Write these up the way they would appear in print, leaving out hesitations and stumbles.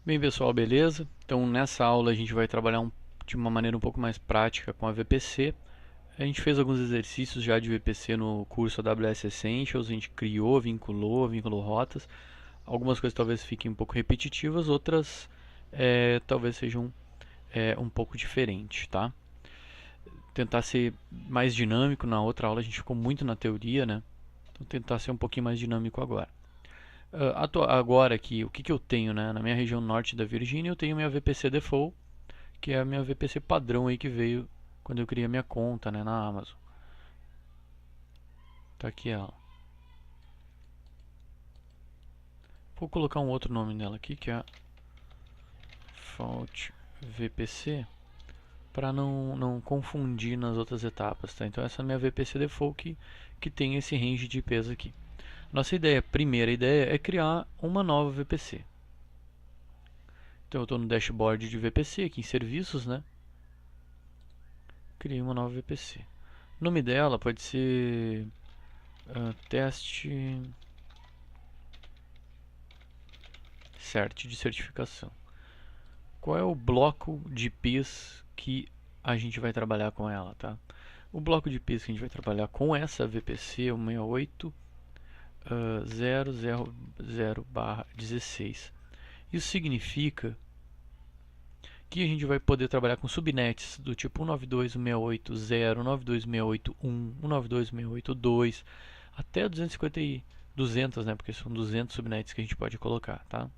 Bem, pessoal, beleza? Então, nessa aula a gente vai trabalhar de uma maneira um pouco mais prática com a VPC. A gente fez alguns exercícios já de VPC no curso AWS Essentials, a gente criou, vinculou rotas. Algumas coisas talvez fiquem um pouco repetitivas, outras talvez sejam um pouco diferentes, tá? Tentar ser mais dinâmico. Na outra aula a gente ficou muito na teoria, né? Então, tentar ser um pouquinho mais dinâmico agora. Agora aqui, o que, que eu tenho, né? Na minha região norte da Virgínia, eu tenho minha VPC Default, que é a minha VPC padrão aí que veio quando eu criei a minha conta, né, na Amazon. Tá aqui ela. Vou colocar um outro nome nela aqui, que é a Default VPC, para não confundir nas outras etapas, tá? Então essa é a minha VPC Default que tem esse range de IPs aqui. Nossa ideia, primeira ideia, é criar uma nova VPC. Então eu estou no dashboard de VPC aqui em serviços, né? Criei uma nova VPC. O nome dela pode ser teste cert de certificação. Qual é o bloco de IPs que a gente vai trabalhar com ela, tá? O bloco de IPs que a gente vai trabalhar com essa VPC é o 68.0.0/16. Isso significa que a gente vai poder trabalhar com subnets do tipo 192.168.0, 192.168.1, 192.168.2, até 250 e 200, né? Porque são 200 subnets que a gente pode colocar, tá?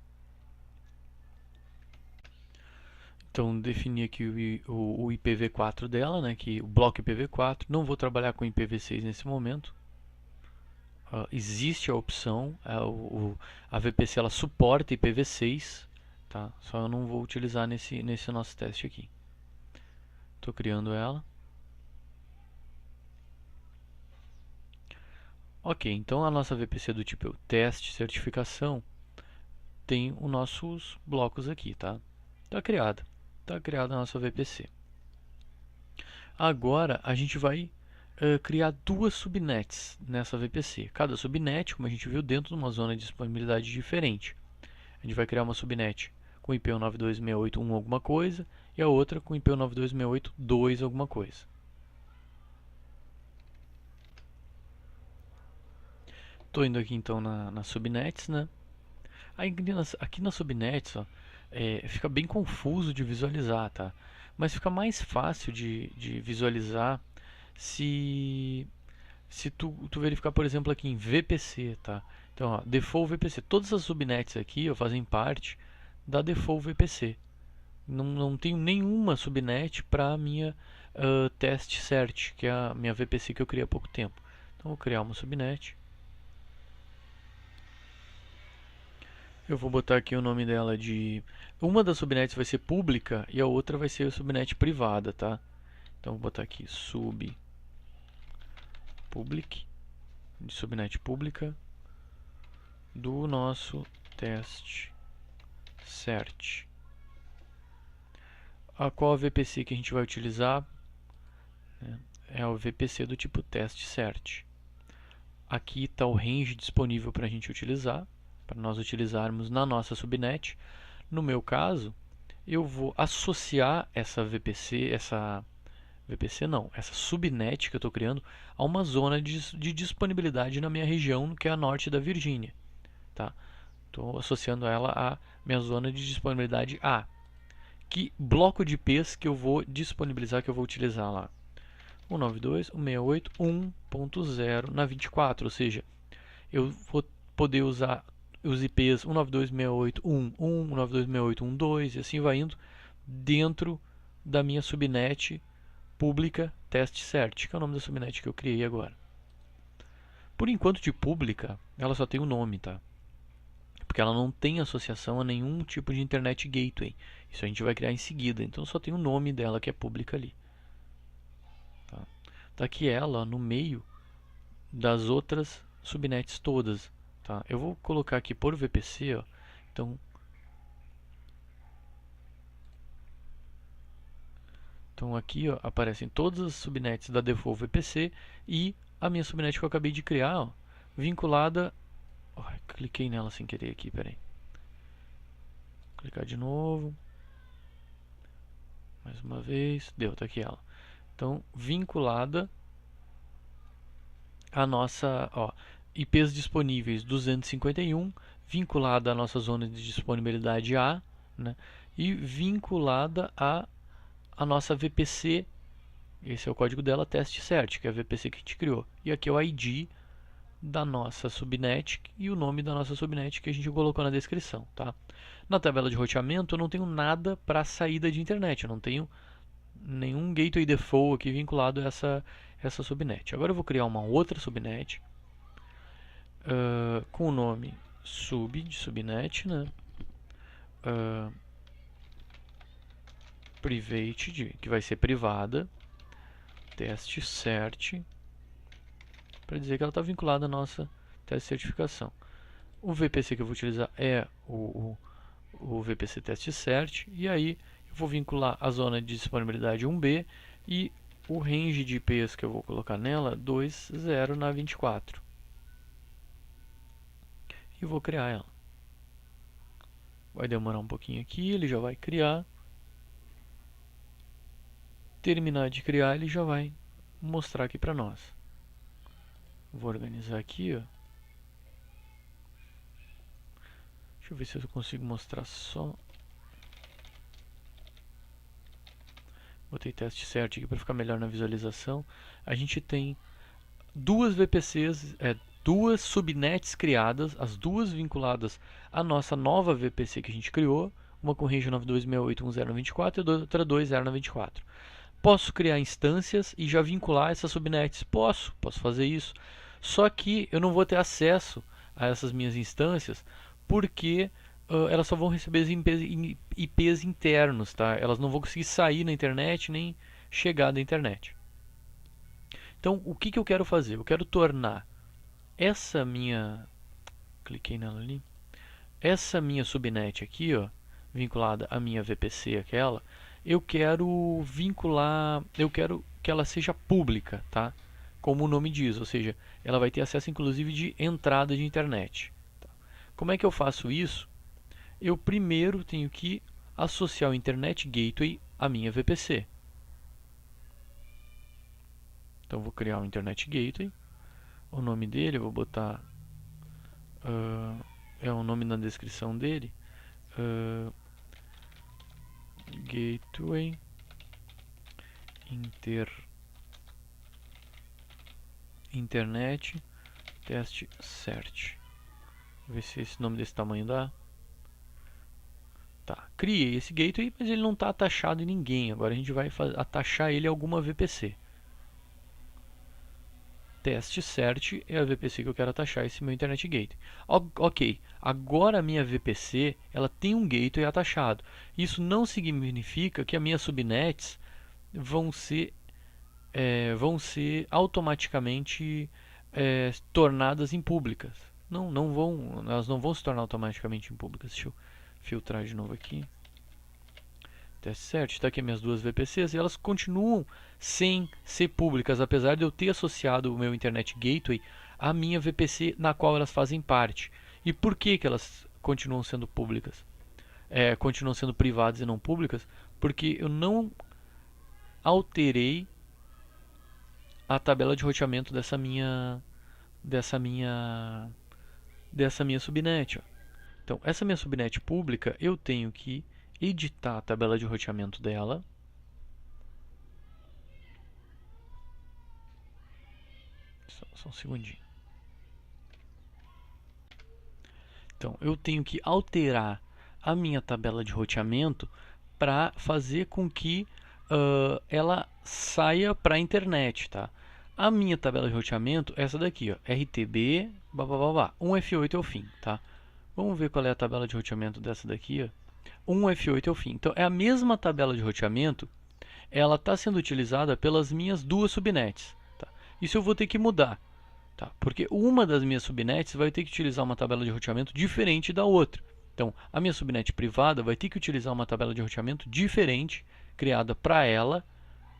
Então, definir aqui o IPv4 dela, né? Que o bloco IPv4. Não vou trabalhar com IPv6 nesse momento. Existe a opção, a VPC ela suporta IPv6, tá? Só eu não vou utilizar nesse nosso teste aqui. Estou criando ela. Ok, então a nossa VPC do tipo teste certificação tem os nossos blocos aqui, tá? Está criada a nossa VPC. Agora a gente vai criar duas subnets nessa VPC. Cada subnet, como a gente viu, dentro de uma zona de disponibilidade diferente. A gente vai criar uma subnet com IP 192.168.1 alguma coisa e a outra com IP 192.168.2 alguma coisa. Estou indo aqui então nas subnets, né? Aí, aqui nas subnets, ó, fica bem confuso de visualizar, tá? Mas fica mais fácil de visualizar se tu verificar, por exemplo, aqui em VPC, tá? Então, ó, Default VPC. Todas as subnets aqui ó, fazem parte da Default VPC. Não tenho nenhuma subnet para a minha test cert, que é a minha VPC que eu criei há pouco tempo. Então, vou criar uma subnet. Eu vou botar aqui o nome dela de... Uma das subnets vai ser pública e a outra vai ser a subnet privada, tá? Então, vou botar aqui sub public, de subnet pública, do nosso teste cert. Qual a VPC que a gente vai utilizar? É o VPC do tipo teste cert. Aqui está o range disponível para a gente utilizar, para nós utilizarmos na nossa subnet. No meu caso, eu vou associar essa VPC, essa subnet que eu estou criando a uma zona de disponibilidade na minha região, que é a norte da Virgínia. Tá? Estou associando ela à minha zona de disponibilidade A. Que bloco de IPs que eu vou disponibilizar, que eu vou utilizar lá? 192.168.1.0 na 24, ou seja, eu vou poder usar os IPs 192.168.1.1, 192.168.1.2 e assim vai indo dentro da minha subnet pública test cert, que é o nome da subnet que eu criei agora. Por enquanto de pública, ela só tem o nome, tá? Porque ela não tem associação a nenhum tipo de internet gateway. Isso a gente vai criar em seguida, então só tem o nome dela que é pública ali. Tá aqui ela no meio das outras subnets todas, tá? Eu vou colocar aqui por VPC, ó. Então aqui ó, aparecem todas as subnets da Default VPC e a minha subnet que eu acabei de criar, ó, vinculada. Oh, cliquei nela sem querer aqui, peraí. clicar de novo. Mais uma vez. Deu, tá aqui ela. Então, vinculada a nossa, ó, IPs disponíveis 251, vinculada à nossa zona de disponibilidade A, né, e vinculada a nossa VPC, esse é o código dela, testcert, que é a VPC que a gente criou. E aqui é o ID da nossa subnet e o nome da nossa subnet que a gente colocou na descrição, tá? Na tabela de roteamento eu não tenho nada para saída de internet, eu não tenho nenhum gateway default aqui vinculado a essa subnet. Agora eu vou criar uma outra subnet com o nome de subnet, né? Private, que vai ser privada, testcert, para dizer que ela está vinculada à nossa teste certificação. O VPC que eu vou utilizar é o VPC testcert, e aí eu vou vincular a zona de disponibilidade 1B e o range de IPs que eu vou colocar nela, 20 na 24. E vou criar ela. Vai demorar um pouquinho aqui, ele já vai criar. Terminar de criar, ele já vai mostrar aqui para nós. Vou organizar aqui, ó. Deixa eu ver se eu consigo mostrar só. Botei testcert aqui para ficar melhor na visualização. A gente tem duas VPCs, duas subnets criadas, as duas vinculadas à nossa nova VPC que a gente criou, uma com range 92.68.1.0.24 e outra 2.0.24. Posso criar instâncias e já vincular essas subnets? Posso fazer isso. Só que eu não vou ter acesso a essas minhas instâncias porque elas só vão receber IPs internos, tá? Elas não vão conseguir sair na internet nem chegar da internet. Então, o que eu quero fazer? Eu quero tornar essa minha... Cliquei nela ali. Essa minha subnet aqui, ó, vinculada à minha VPC, aquela, eu quero vincular, eu quero que ela seja pública, tá? Como o nome diz, ou seja, ela vai ter acesso inclusive de entrada de internet. Tá? Como é que eu faço isso? Eu primeiro tenho que associar o Internet Gateway à minha VPC. Então eu vou criar um Internet Gateway. O nome dele eu vou botar, é o nome na descrição dele, Gateway Internet testcert. Vou ver se esse nome desse tamanho dá. Tá, criei esse gateway, mas ele não está atachado em ninguém. Agora a gente vai atachar ele a alguma VPC. Testcert é a VPC que eu quero atachar esse meu Internet Gateway. Ok, agora a minha VPC ela tem um gateway atachado. Isso não significa que as minhas subnets vão ser automaticamente tornadas em públicas. Não vão, elas não vão se tornar automaticamente em públicas. Deixa eu filtrar de novo aqui. Testcert, está aqui minhas duas VPCs e elas continuam sem ser públicas, apesar de eu ter associado o meu Internet Gateway à minha VPC na qual elas fazem parte. E por que elas continuam sendo públicas? Continuam sendo privadas e não públicas? Porque eu não alterei a tabela de roteamento dessa minha subnet. Ó. Então, essa minha subnet pública, eu tenho que editar a tabela de roteamento dela. Só um segundinho. Então, eu tenho que alterar a minha tabela de roteamento para fazer com que ela saia para a internet, tá? A minha tabela de roteamento é essa daqui, ó, RTB, blá, 1F8 é o fim, tá? Vamos ver qual é a tabela de roteamento dessa daqui, ó. 1F8 é o fim. Então, é a mesma tabela de roteamento, ela está sendo utilizada pelas minhas duas subnets. Tá? Isso eu vou ter que mudar, tá? Porque uma das minhas subnets vai ter que utilizar uma tabela de roteamento diferente da outra. Então, a minha subnet privada vai ter que utilizar uma tabela de roteamento diferente, criada para ela,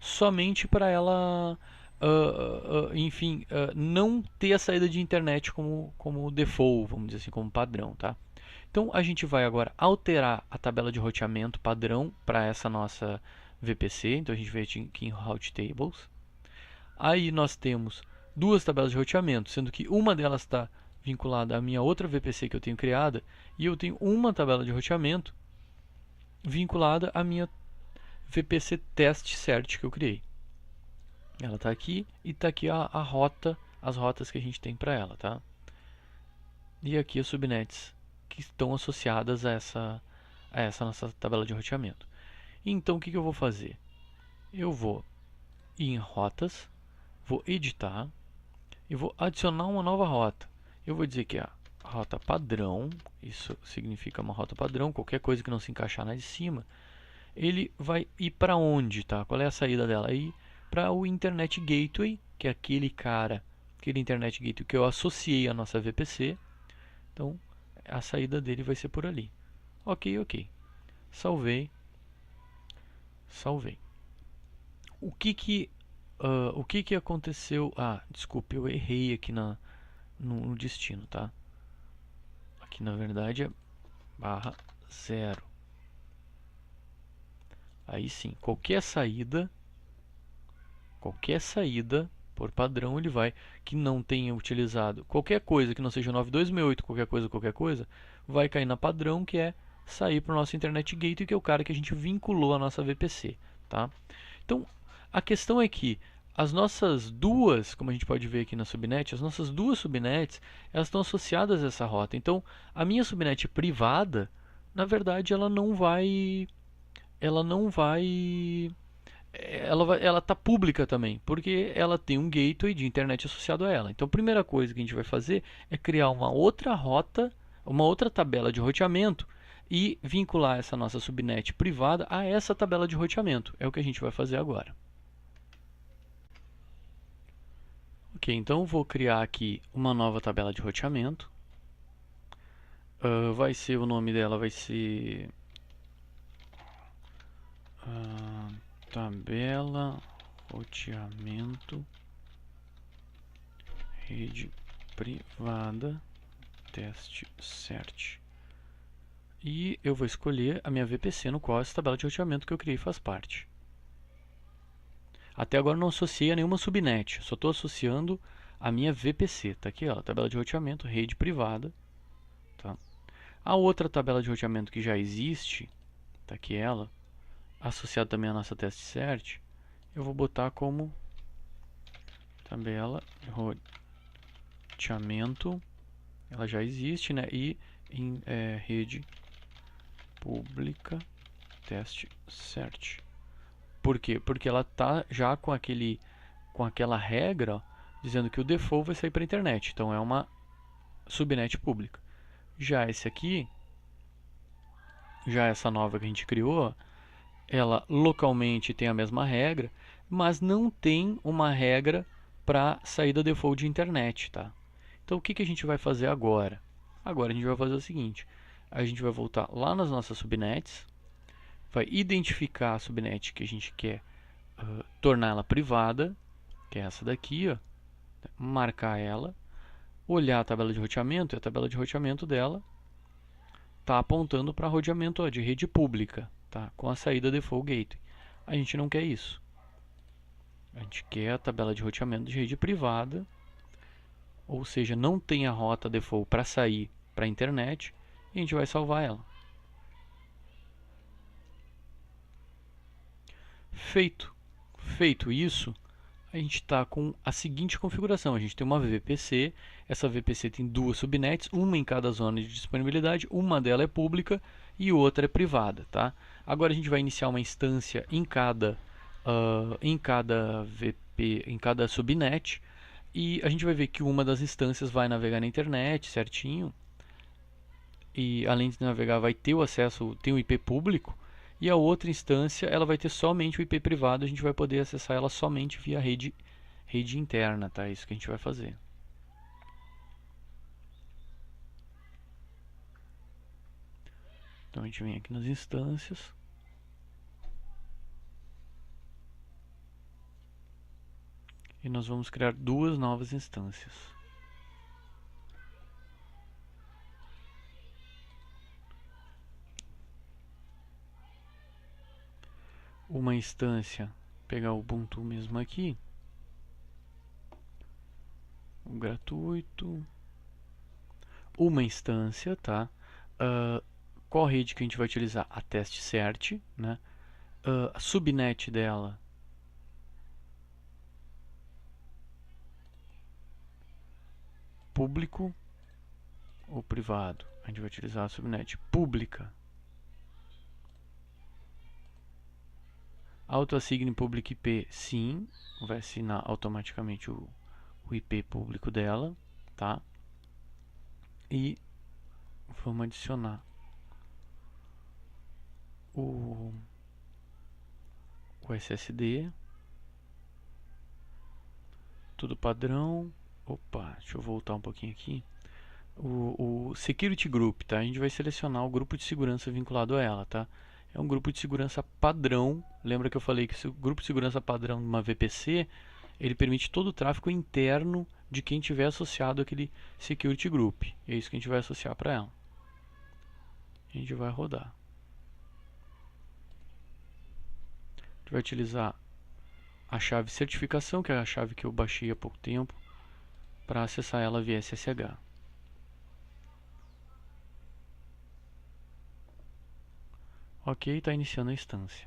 somente para ela, enfim, não ter a saída de internet como default, vamos dizer assim, como padrão, tá? Então a gente vai agora alterar a tabela de roteamento padrão para essa nossa VPC. Então a gente vem aqui em Route Tables. Aí nós temos duas tabelas de roteamento, sendo que uma delas está vinculada à minha outra VPC que eu tenho criada, e eu tenho uma tabela de roteamento vinculada à minha VPC test cert que eu criei. Ela está aqui e está aqui a rota, as rotas que a gente tem para ela, tá? E aqui as subnets que estão associadas a essa nossa tabela de roteamento. Então o que eu vou fazer? Eu vou ir em rotas, vou editar e vou adicionar uma nova rota. Eu vou dizer que é a rota padrão, isso significa uma rota padrão, qualquer coisa que não se encaixar na de cima, ele vai ir para onde, tá? Qual é a saída dela? Ir para o Internet Gateway, que é aquele Internet Gateway que eu associei à nossa VPC. Então, a saída dele vai ser por ali. Ok. Salvei. O que aconteceu? Desculpe, eu errei aqui no destino, tá? Aqui na verdade é /0. Aí sim, qualquer saída por padrão ele vai, que não tenha utilizado qualquer coisa que não seja 9268, qualquer coisa, vai cair na padrão, que é sair para o nosso Internet Gateway, que é o cara que a gente vinculou à nossa VPC, tá? Então, a questão é que as nossas duas, como a gente pode ver aqui na subnet, as nossas duas subnets, elas estão associadas a essa rota. Então, a minha subnet privada, na verdade, ela está pública também, porque ela tem um gateway de internet associado a ela. Então, a primeira coisa que a gente vai fazer é criar uma outra rota, uma outra tabela de roteamento e vincular essa nossa subnet privada a essa tabela de roteamento. É o que a gente vai fazer agora. Ok, então vou criar aqui uma nova tabela de roteamento. O nome dela vai ser tabela roteamento rede privada teste cert. E eu vou escolher a minha VPC, no qual essa tabela de roteamento que eu criei faz parte. Até agora não associei a nenhuma subnet, só estou associando a minha VPC. Está aqui, ó, tabela de roteamento, rede privada. Tá? A outra tabela de roteamento que já existe, está aqui ela, associada também à nossa teste cert, eu vou botar como tabela de roteamento, ela já existe, né? E em rede pública teste cert. Por quê? Porque ela está já com aquela regra, ó, dizendo que o default vai sair para a internet. Então é uma subnet pública. Já esse aqui, já essa nova que a gente criou, ela localmente tem a mesma regra, mas não tem uma regra para saída default de internet, tá? Então o que a gente vai fazer agora? Agora a gente vai fazer o seguinte: a gente vai voltar lá nas nossas subnets, vai identificar a subnet que a gente quer tornar ela privada, que é essa daqui, ó, marcar ela, olhar a tabela de roteamento, e a tabela de roteamento dela está apontando para roteamento de rede pública, tá? Com a saída default gateway. A gente não quer isso. A gente quer a tabela de roteamento de rede privada, ou seja, não tem a rota default para sair para a internet, e a gente vai salvar ela. Feito isso, a gente está com a seguinte configuração: a gente tem uma VPC, essa VPC tem duas subnets, uma em cada zona de disponibilidade, uma delas é pública e outra é privada, tá? Agora a gente vai iniciar uma instância em cada VP, em cada subnet, e a gente vai ver que uma das instâncias vai navegar na internet certinho, e além de navegar vai ter o acesso, tem o IP público, e a outra instância ela vai ter somente o IP privado, a gente vai poder acessar ela somente via rede interna, tá? É isso que a gente vai fazer. Então a gente vem aqui nas instâncias. E nós vamos criar duas novas instâncias. uma instância, pegar o Ubuntu mesmo aqui, o gratuito, uma instância, tá? Qual rede que a gente vai utilizar? A testcert, né? A subnet dela, público ou privado? A gente vai utilizar a subnet pública. Autoassigne public IP, sim, vai assinar automaticamente o IP público dela, tá? E vamos adicionar o SSD, tudo padrão. Opa, deixa eu voltar um pouquinho aqui. O Security Group, tá? A gente vai selecionar o grupo de segurança vinculado a ela, tá? É um grupo de segurança padrão. Lembra que eu falei que o grupo de segurança padrão de uma VPC, ele permite todo o tráfego interno de quem tiver associado àquele Security Group. É isso que a gente vai associar para ela. A gente vai rodar. A gente vai utilizar a chave certificação, que é a chave que eu baixei há pouco tempo, para acessar ela via SSH. Ok, está iniciando a instância.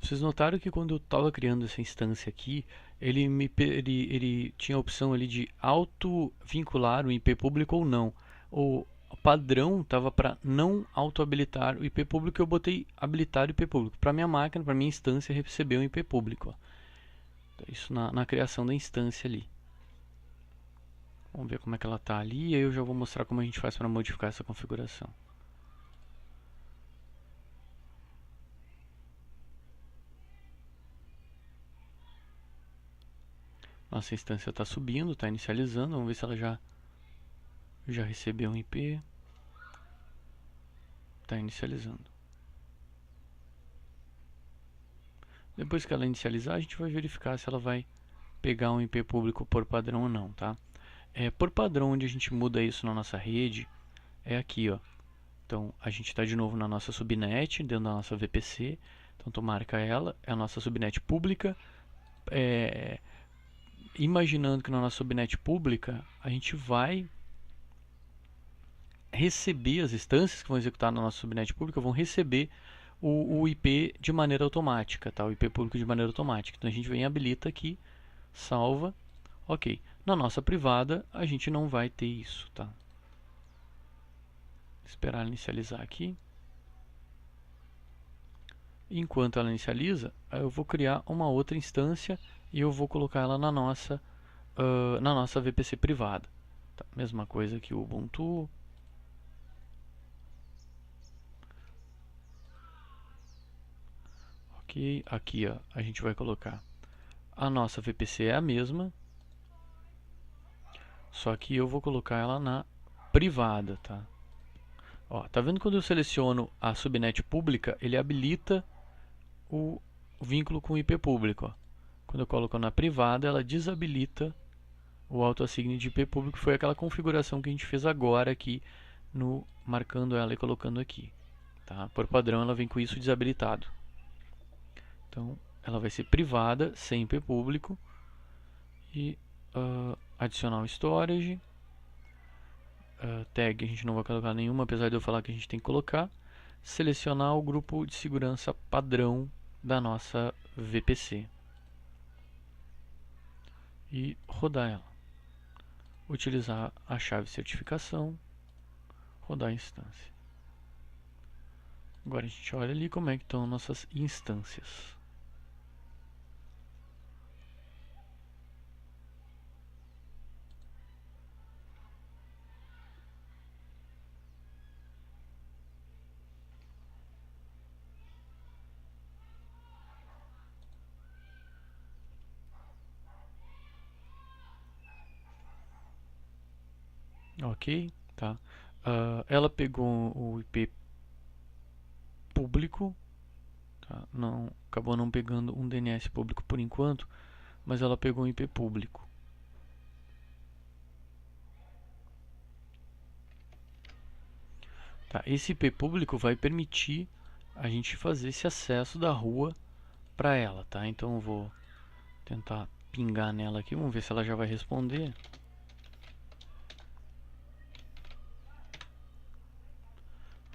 Vocês notaram que quando eu estava criando essa instância aqui, ele tinha a opção ali de auto-vincular o IP público ou não. O padrão estava para não auto-habilitar o IP público, eu botei habilitar o IP público. Para minha máquina, para minha instância, receber um IP público. Ó. Isso na criação da instância ali. Vamos ver como é que ela está ali e aí eu já vou mostrar como a gente faz para modificar essa configuração. Nossa instância está subindo, está inicializando. Vamos ver se ela já recebeu um IP. Está inicializando. Depois que ela inicializar, a gente vai verificar se ela vai pegar um IP público por padrão ou não, tá? Por padrão, onde a gente muda isso na nossa rede, é aqui, ó. Então, a gente está de novo na nossa subnet, dentro da nossa VPC. Então, tu marca ela, é a nossa subnet pública. Imaginando que na nossa subnet pública, a gente vai receber as instâncias que vão executar na nossa subnet pública, vão receber o IP de maneira automática, tá? O IP público de maneira automática. Então, a gente vem e habilita aqui, salva. Ok. Na nossa privada, a gente não vai ter isso, tá? Esperar ela inicializar aqui. Enquanto ela inicializa, eu vou criar uma outra instância e eu vou colocar ela na nossa VPC privada. Tá? Mesma coisa que o Ubuntu. Ok, aqui ó, a gente vai colocar a nossa VPC é a mesma, só que eu vou colocar ela na privada, tá? Ó, tá vendo quando eu seleciono a subnet pública, ele habilita o vínculo com o IP público. Ó. Quando eu coloco na privada, ela desabilita o autoassigne de IP público. Foi aquela configuração que a gente fez agora aqui, marcando ela e colocando aqui. Tá? Por padrão, ela vem com isso desabilitado. Então, ela vai ser privada, sem IP público. E adicionar o storage. Tag a gente não vai colocar nenhuma, apesar de eu falar que a gente tem que colocar. Selecionar o grupo de segurança padrão da nossa VPC. E rodar ela. Utilizar a chave certificação. Rodar a instância. Agora a gente olha ali como é que estão nossas instâncias. Ok, tá? Ela pegou o IP público, tá? Acabou não pegando um DNS público por enquanto, mas ela pegou um IP público. Tá? Esse IP público vai permitir a gente fazer esse acesso da rua para ela, tá? Então eu vou tentar pingar nela aqui, vamos ver se ela já vai responder.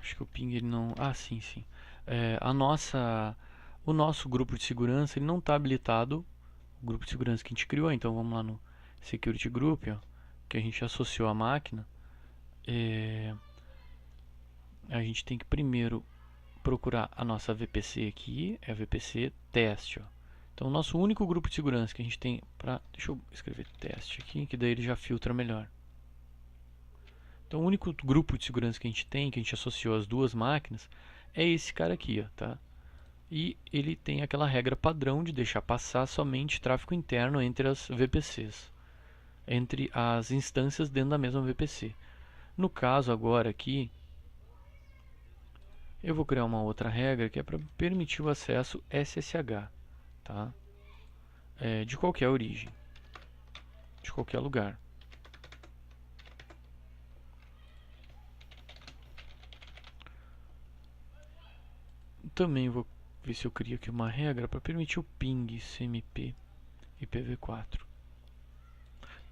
Acho que o ping ele não... Ah, sim, sim. O nosso grupo de segurança ele não está habilitado, o grupo de segurança que a gente criou, então vamos lá no Security Group, ó, que a gente associou à máquina. A gente tem que primeiro procurar a nossa VPC aqui, é a VPC teste, ó. Então o nosso único grupo de segurança que a gente tem para... Deixa eu escrever teste aqui, que daí ele já filtra melhor. Então o único grupo de segurança que a gente tem, que a gente associou às duas máquinas, é esse cara aqui, ó, tá? E ele tem aquela regra padrão de deixar passar somente tráfego interno entre as VPCs, entre as instâncias dentro da mesma VPC. No caso agora aqui, eu vou criar uma outra regra que é para permitir o acesso SSH, tá? De qualquer origem, de qualquer lugar. Também vou ver se eu crio aqui uma regra para permitir o ping CMP IPv4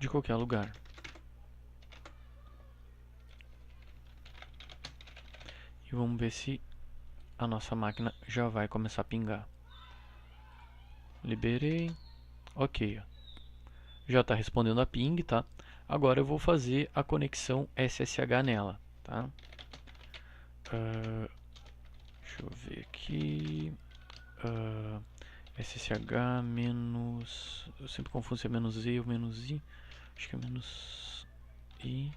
de qualquer lugar. E vamos ver se a nossa máquina já vai começar a pingar. Liberei. Ok. Já está respondendo a ping, tá? Agora eu vou fazer a conexão SSH nela, tá? Deixa eu ver aqui. SSH menos... Eu sempre confundo se é menos E ou menos I. Acho que é menos I.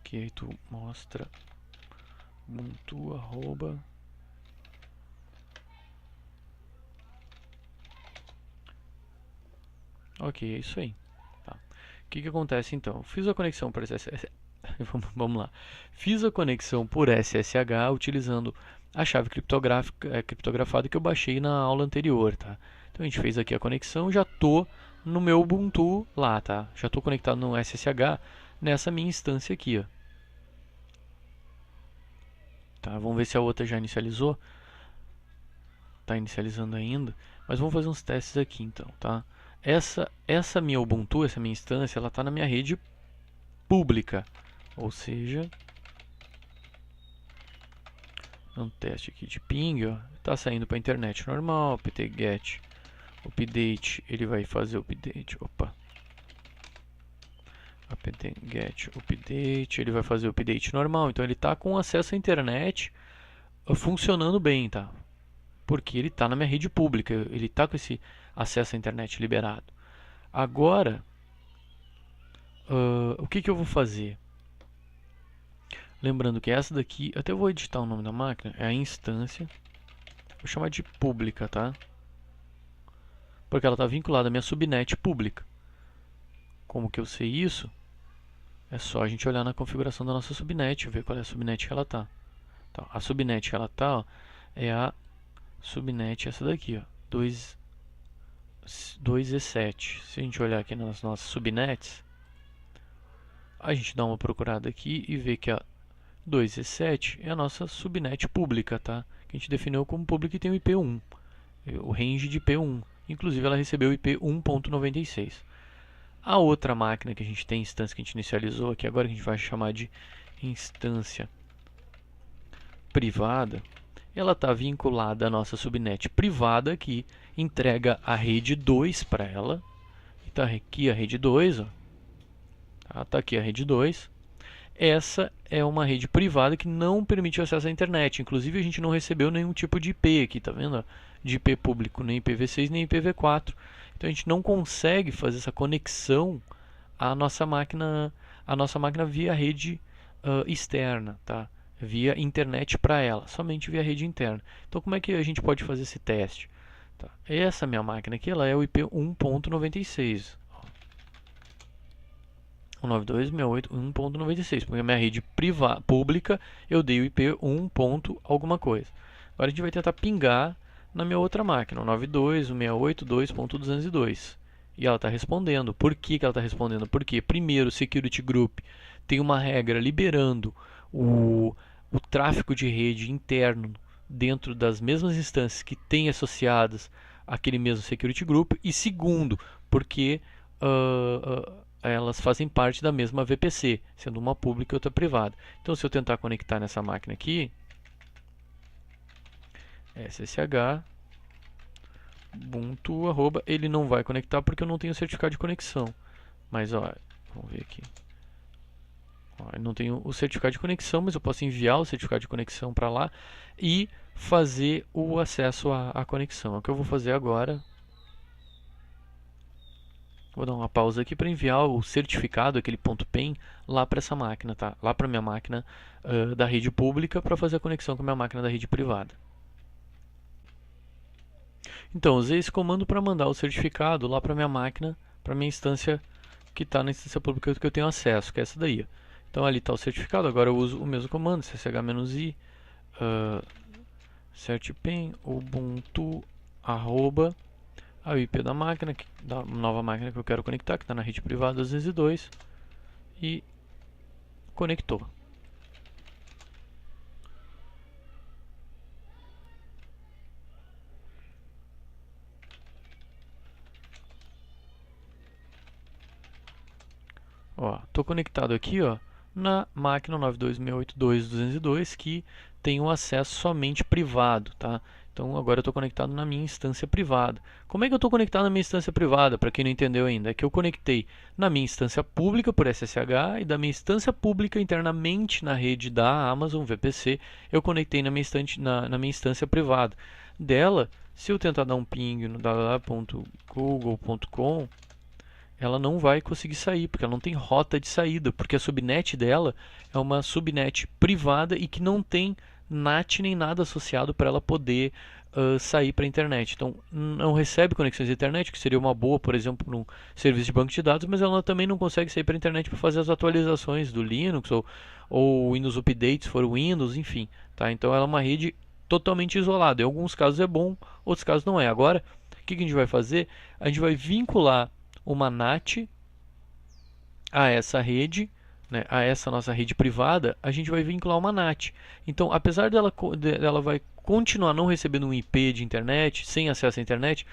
Que aí tu mostra ubuntu arroba. Ok, é isso aí. Tá. O que acontece então? Fiz a conexão por SSH. Vamos lá. Fiz a conexão por SSH utilizando a chave criptografada que eu baixei na aula anterior, tá? Então a gente fez aqui a conexão, já tô no meu Ubuntu lá, tá? Já tô conectado no SSH nessa minha instância aqui, ó. Tá, vamos ver se a outra já inicializou. Tá inicializando ainda, mas vamos fazer uns testes aqui então, tá? Essa minha Ubuntu, essa minha instância, ela tá na minha rede pública, ou seja, um teste aqui de ping, ó, tá saindo para a internet normal, pt-get update, ele vai fazer o update, apt-get update, ele vai fazer o update normal, então ele tá com acesso à internet funcionando bem, tá? Porque ele está na minha rede pública, ele está com esse acesso à internet liberado. Agora, o que eu vou fazer? Lembrando que essa daqui, até vou editar o nome da máquina, é a instância, vou chamar de pública, tá? Porque ela está vinculada à minha subnet pública. Como que eu sei isso? É só a gente olhar na configuração da nossa subnet, ver qual é a subnet que ela está. Então, a subnet que ela está, ó, é a subnet essa daqui, ó, 2E7. Se a gente olhar aqui nas nossas subnets, a gente dá uma procurada aqui e vê que a 2E7 é a nossa subnet pública, tá? Que a gente definiu como pública e tem o IP1, o range de IP1. Inclusive ela recebeu o IP 1.96. A outra máquina que a gente tem, instância que a gente inicializou aqui agora, que a gente vai chamar de instância privada, ela está vinculada à nossa subnet privada que entrega a rede 2 para ela. Está aqui a rede 2, ó. Tá aqui a rede 2. Essa é uma rede privada que não permite acesso à internet. Inclusive a gente não recebeu nenhum tipo de IP aqui, tá vendo? De IP público, nem IPv6 nem IPv4. Então a gente não consegue fazer essa conexão à nossa máquina via rede externa, tá? Via internet para ela, somente via rede interna. Então como é que a gente pode fazer esse teste? Tá. Essa minha máquina aqui, ela é o IP 1.96. 192.168.1.96, porque a minha rede pública eu dei o IP 1. alguma coisa. Agora a gente vai tentar pingar na minha outra máquina, 192.168.202. E ela está respondendo. Por que ela está respondendo? Porque primeiro o Security Group tem uma regra liberando o o tráfego de rede interno dentro das mesmas instâncias que tem associadas àquele mesmo security group, e segundo, porque elas fazem parte da mesma VPC, sendo uma pública e outra privada. Então, se eu tentar conectar nessa máquina aqui, SSH Ubuntu, ele não vai conectar porque eu não tenho certificado de conexão. Mas, ó, vamos ver aqui. Ó, eu não tenho o certificado de conexão, mas eu posso enviar o certificado de conexão para lá e fazer o acesso à conexão. É o que eu vou fazer agora. Vou dar uma pausa aqui para enviar o certificado, aquele .pen, lá para essa máquina, tá? Lá para minha máquina da rede pública para fazer a conexão com a minha máquina da rede privada. Então, usei esse comando para mandar o certificado lá para minha máquina, para minha instância que está na instância pública que eu tenho acesso, que é essa daí. Então, ali está o certificado. Agora eu uso o mesmo comando, csh-i, certpen ubuntu arroba a IP da máquina, da nova máquina que eu quero conectar, que está na rede privada 202, e conectou. Ó, tô conectado aqui, ó, na máquina 92.168.202, que tem um acesso somente privado, tá? Então agora eu estou conectado na minha instância privada. Como é que eu estou conectado na minha instância privada? Para quem não entendeu ainda, é que eu conectei na minha instância pública por SSH e da minha instância pública internamente na rede da Amazon VPC, eu conectei na minha instância privada. Dela, se eu tentar dar um ping no www.google.com, ela não vai conseguir sair, porque ela não tem rota de saída, porque a subnet dela é uma subnet privada e que não tem NAT nem nada associado para ela poder sair para a internet. Então, não recebe conexões de internet, que seria uma boa, por exemplo, num serviço de banco de dados, mas ela também não consegue sair para a internet para fazer as atualizações do Linux ou Windows Update, se for Windows, enfim. Tá? Então, ela é uma rede totalmente isolada. Em alguns casos é bom, outros casos não é. Agora, o que a gente vai fazer? A gente vai vincular uma NAT a essa rede, né, a essa nossa rede privada, a gente vai vincular uma NAT. Então, apesar dela vai continuar não recebendo um IP de internet, sem acesso à internet,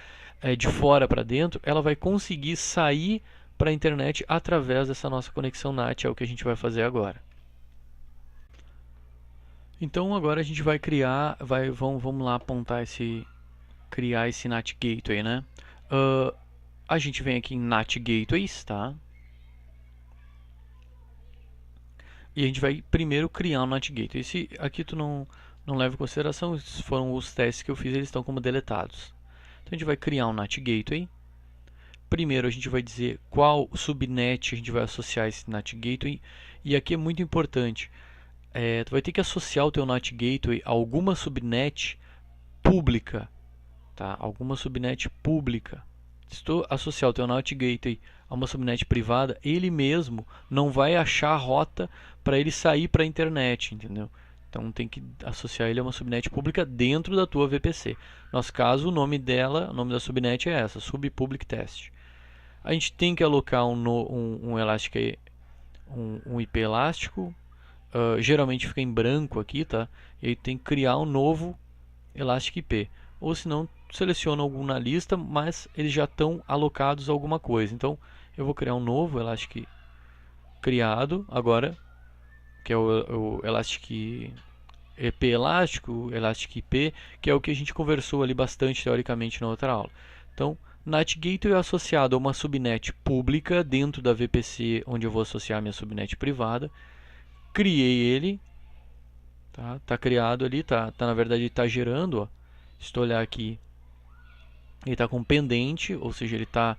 de fora para dentro, ela vai conseguir sair para a internet através dessa nossa conexão NAT, é o que a gente vai fazer agora. Então agora a gente vai criar, vamos lá apontar criar esse NAT Gateway, né? A gente vem aqui em NAT Gateways, tá? E a gente vai primeiro criar um NAT Gateway. Esse aqui tu não leva em consideração, esses foram os testes que eu fiz, eles estão como deletados. Então a gente vai criar um NAT Gateway. Primeiro a gente vai dizer qual subnet a gente vai associar esse NAT Gateway. E aqui é muito importante, tu vai ter que associar o teu NAT Gateway a alguma subnet pública, tá? Alguma subnet pública. Se tu associar o teu NAT Gateway a uma subnet privada, ele mesmo não vai achar a rota para ele sair para a internet, entendeu? Então tem que associar ele a uma subnet pública dentro da tua VPC. No nosso caso, o nome dela, o nome da subnet é essa, subpublic test. A gente tem que alocar um IP elástico, geralmente fica em branco aqui, tá? E aí tem que criar um novo Elastic IP. Ou se não, seleciona algum na lista, mas eles já estão alocados a alguma coisa. Então, eu vou criar um novo Elastic criado agora, que é o Elastic EP elástico, Elastic IP, que é o que a gente conversou ali bastante teoricamente na outra aula. Então, NAT Gateway é associado a uma subnet pública dentro da VPC, onde eu vou associar a minha subnet privada. Criei ele, tá criado ali, na verdade ele está gerando, ó. Se tu olhar aqui, ele está com pendente, ou seja, ele está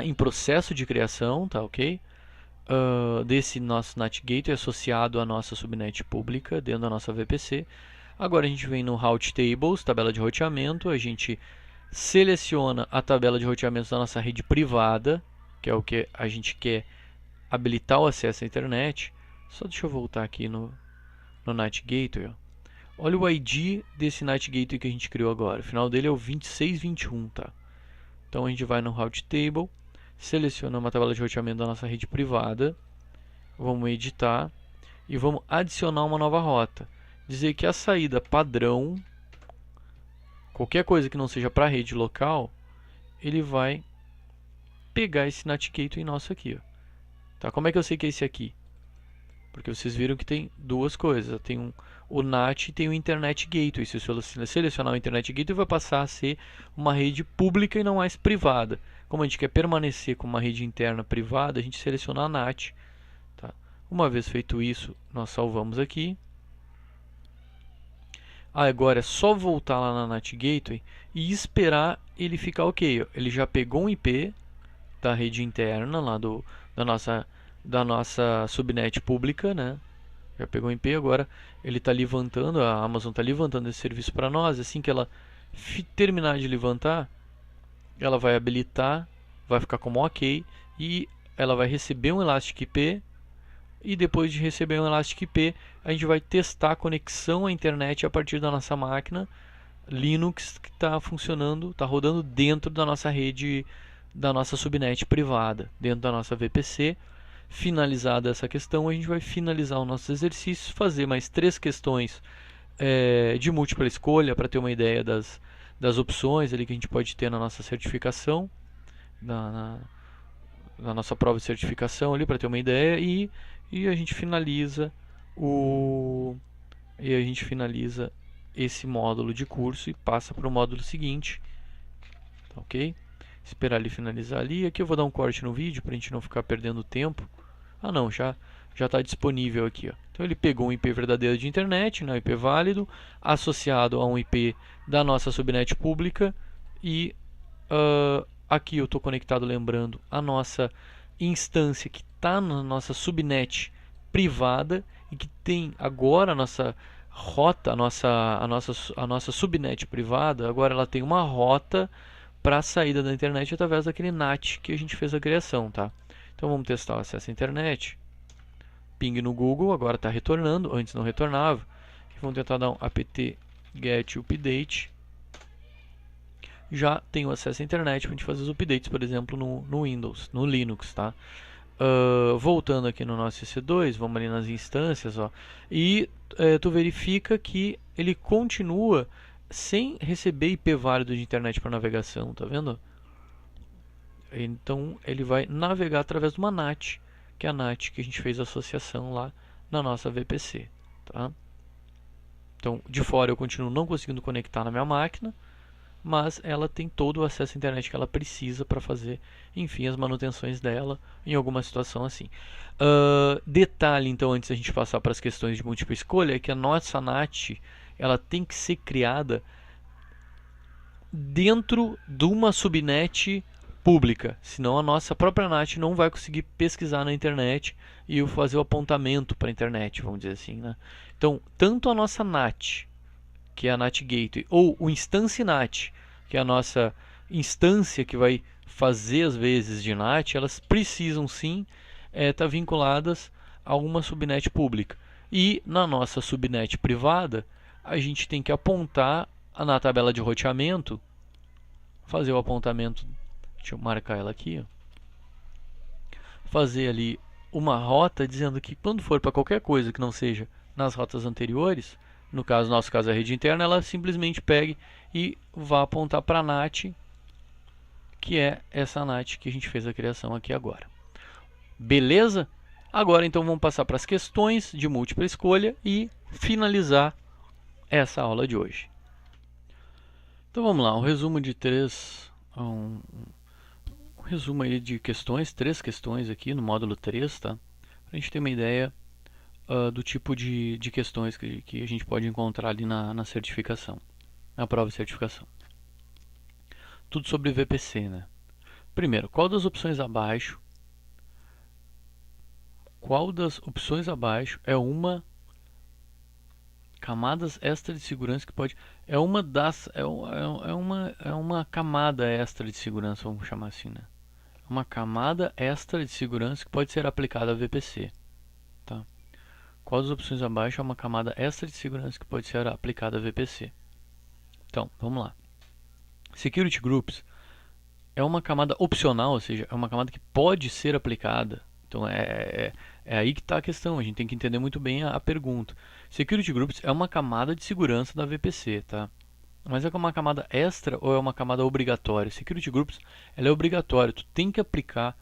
em processo de criação, tá ok? Desse nosso NAT Gateway associado à nossa subnet pública dentro da nossa VPC. Agora a gente vem no Route Tables, tabela de roteamento, a gente seleciona a tabela de roteamento da nossa rede privada, que é o que a gente quer habilitar o acesso à internet. Só deixa eu voltar aqui no NAT Gateway, ó. Olha o ID desse NAT Gateway que a gente criou agora. O final dele é o 2621, tá? Então a gente vai no Route Table, seleciona uma tabela de roteamento da nossa rede privada, vamos editar e vamos adicionar uma nova rota. dizer que a saída padrão, qualquer coisa que não seja para a rede local, ele vai pegar esse NAT Gateway nosso aqui, ó. Tá? Como é que eu sei que é esse aqui? Porque vocês viram que tem duas coisas. Tem o NAT e tem o Internet Gateway. Se eu selecionar o Internet Gateway, vai passar a ser uma rede pública e não mais privada. Como a gente quer permanecer com uma rede interna privada, a gente seleciona a NAT. Tá? Uma vez feito isso, nós salvamos aqui. Agora é só voltar lá na NAT Gateway e esperar ele ficar ok. Ele já pegou um IP da rede interna lá da nossa subnet pública, né? Já pegou o IP, agora ele está levantando, a Amazon está levantando esse serviço para nós. Assim que ela terminar de levantar, ela vai habilitar, vai ficar como ok e ela vai receber um Elastic IP. E depois de receber um Elastic IP, a gente vai testar a conexão à internet a partir da nossa máquina Linux que está funcionando, está rodando dentro da nossa rede, da nossa subnet privada, dentro da nossa VPC. Finalizada essa questão, a gente vai finalizar os nossos exercícios, fazer mais 3 questões de múltipla escolha para ter uma ideia das opções ali que a gente pode ter na nossa certificação, na nossa prova de certificação ali para ter uma ideia e a gente finaliza esse módulo de curso e passa para o módulo seguinte, tá, ok? Esperar ele finalizar ali. Aqui eu vou dar um corte no vídeo para a gente não ficar perdendo tempo. Ah não, já está disponível aqui, ó. Então ele pegou um IP verdadeiro de internet, né, IP válido, associado a um IP da nossa subnet pública e aqui eu estou conectado, lembrando, a nossa instância que está na nossa subnet privada e que tem agora a nossa rota, a nossa subnet privada, agora ela tem uma rota para a saída da internet através daquele NAT que a gente fez a criação, tá? Então vamos testar o acesso à internet. Ping no Google, agora está retornando, antes não retornava. E vamos tentar dar um apt get update. Já tem o acesso à internet para a gente fazer os updates, por exemplo, no Windows, no Linux, tá? Voltando aqui no nosso EC2, vamos ali nas instâncias, ó, e tu verifica que ele continua sem receber IP válido de internet para navegação, tá vendo? Então ele vai navegar através de uma NAT, que é a NAT que a gente fez a associação lá na nossa VPC, tá? Então de fora eu continuo não conseguindo conectar na minha máquina, mas ela tem todo o acesso à internet que ela precisa para fazer, enfim, as manutenções dela em alguma situação assim. Detalhe, então, antes da gente passar para as questões de múltipla escolha, é que a nossa NAT ela tem que ser criada dentro de uma subnet pública, senão a nossa própria NAT não vai conseguir pesquisar na internet e fazer o apontamento para a internet, vamos dizer assim, né? Então, tanto a nossa NAT, que é a NAT Gateway, ou o Instance NAT, que é a nossa instância que vai fazer as vezes de NAT, elas precisam sim estar vinculadas a uma subnet pública. E na nossa subnet privada, a gente tem que apontar na tabela de roteamento, fazer o apontamento, deixa eu marcar ela aqui, ó, fazer ali uma rota dizendo que quando for para qualquer coisa que não seja nas rotas anteriores, no nosso caso a rede interna, ela simplesmente pegue e vá apontar para a NAT, que é essa NAT que a gente fez a criação aqui agora. Beleza? Agora então vamos passar para as questões de múltipla escolha e finalizar essa aula de hoje. Então vamos lá, um resumo de um resumo aí de questões, 3 questões aqui no módulo 3, tá? Para a gente ter uma ideia do tipo de questões que a gente pode encontrar ali na certificação, na prova de certificação. Tudo sobre VPC, né? Primeiro, qual das opções abaixo é uma camadas extra de segurança que pode é uma camada extra de segurança, vamos chamar assim, né? Uma camada extra de segurança que pode ser aplicada a VPC, tá? Qual das opções abaixo é uma camada extra de segurança que pode ser aplicada a VPC? Então, vamos lá. Security Groups é uma camada opcional, ou seja, é uma camada que pode ser aplicada. Então, É aí que está a questão, a gente tem que entender muito bem a pergunta. Security Groups é uma camada de segurança da VPC, tá? Mas é uma camada extra ou é uma camada obrigatória? Security Groups, ela é obrigatória, tu tem que aplicar,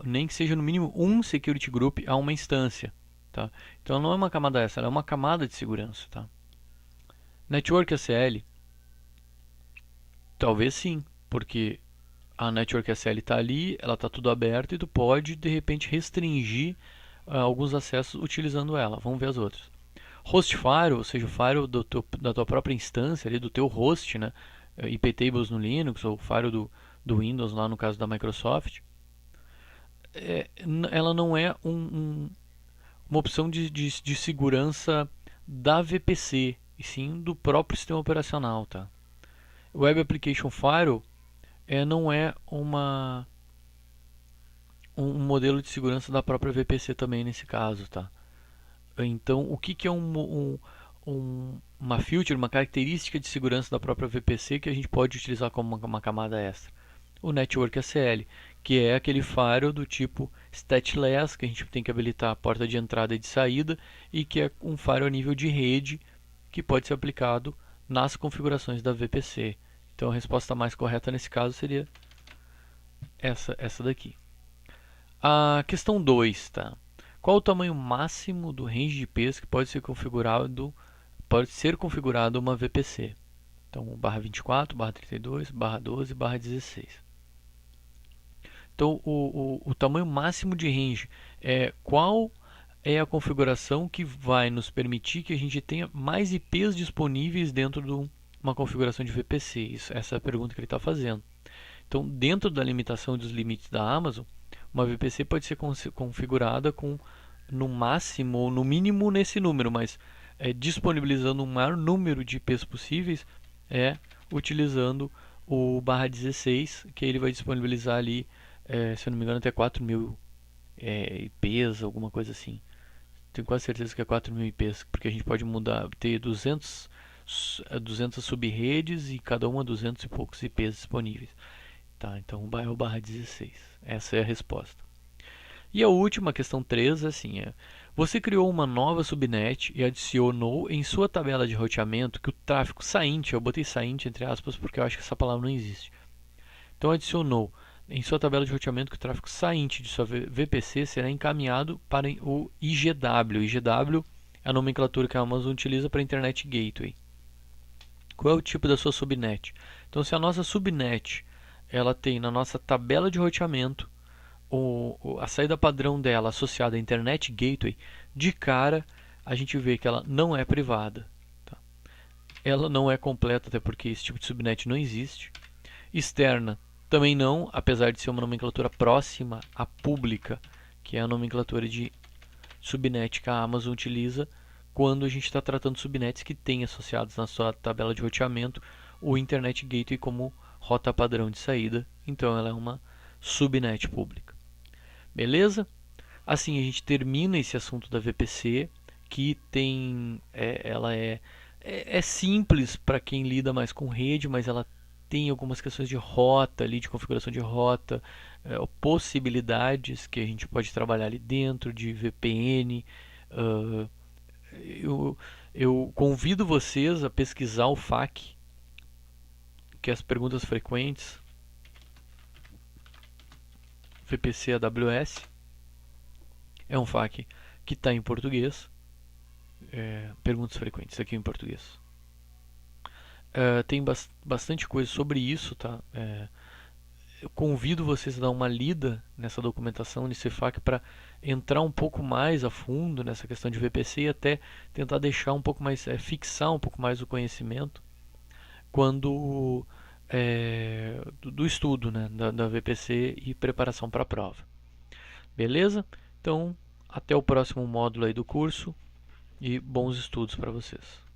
nem que seja no mínimo um Security Group a uma instância, tá? Então ela não é uma camada extra, ela é uma camada de segurança, tá? Network SL, talvez sim, porque a Network SL está ali, ela está tudo aberto e tu pode de repente restringir alguns acessos utilizando ela. Vamos ver as outras. Host Firewall, ou seja, o firewall da tua própria instância, ali, do teu host, né? iptables no Linux ou firewall do Windows, lá no caso da Microsoft, ela não é uma opção de segurança da VPC, e sim do próprio sistema operacional. Tá? Web Application Firewall não é um modelo de segurança da própria VPC também nesse caso. Tá? Então, o que é uma feature, uma característica de segurança da própria VPC que a gente pode utilizar como uma camada extra? O Network SL, que é aquele firewall do tipo stateless, que a gente tem que habilitar a porta de entrada e de saída, e que é um firewall a nível de rede que pode ser aplicado nas configurações da VPC. Então a resposta mais correta nesse caso seria essa daqui. A questão 2, tá? Qual o tamanho máximo do range de IPs que pode ser configurado uma VPC? Então, barra 24, barra 32, barra 12, barra 16. Então, o tamanho máximo de range é qual é a configuração que vai nos permitir que a gente tenha mais IPs disponíveis dentro de uma configuração de VPC. Essa é a pergunta que ele está fazendo. Então, dentro da limitação e dos limites da Amazon, uma VPC pode ser configurada com no máximo ou no mínimo nesse número, mas disponibilizando um maior número de IPs possíveis, utilizando o barra 16, que ele vai disponibilizar ali, se eu não me engano, até 4.000 IPs, alguma coisa assim. Tenho quase certeza que é 4.000 IPs, porque a gente pode ter 200 sub-redes e cada uma 200 e poucos IPs disponíveis. Tá, então é o barra 16. Essa é a resposta. E a última, questão 3, assim, você criou uma nova subnet e adicionou em sua tabela de roteamento que o tráfego sainte, eu botei sainte entre aspas porque eu acho que essa palavra não existe. Então adicionou em sua tabela de roteamento que o tráfego sainte de sua VPC será encaminhado para o IGW. IGW é a nomenclatura que a Amazon utiliza para Internet Gateway. Qual é o tipo da sua subnet? Então, se a nossa subnet ela tem na nossa tabela de roteamento a saída padrão dela associada à Internet Gateway, de cara a gente vê que ela não é privada. Tá? Ela não é completa, até porque esse tipo de subnet não existe. Externa também não, apesar de ser uma nomenclatura próxima à pública, que é a nomenclatura de subnet que a Amazon utiliza quando a gente está tratando subnets que tem associados na sua tabela de roteamento o Internet Gateway como rota padrão de saída. Então ela é uma subnet pública. Beleza? Assim a gente termina esse assunto da VPC, que tem, ela é simples para quem lida mais com rede, mas ela tem algumas questões de rota ali, de configuração de rota, possibilidades que a gente pode trabalhar ali dentro de VPN. Eu convido vocês a pesquisar o FAQ, que é as perguntas frequentes, VPC AWS. É um FAQ que está em português. Perguntas frequentes aqui em português. Tem bastante coisa sobre isso, tá? Eu convido vocês a dar uma lida nessa documentação, nesse FAQ, para entrar um pouco mais a fundo nessa questão de VPC e até tentar deixar um pouco mais, fixar um pouco mais o conhecimento quando do estudo, né, da VPC e preparação para a prova. Beleza? Então, até o próximo módulo aí do curso e bons estudos para vocês.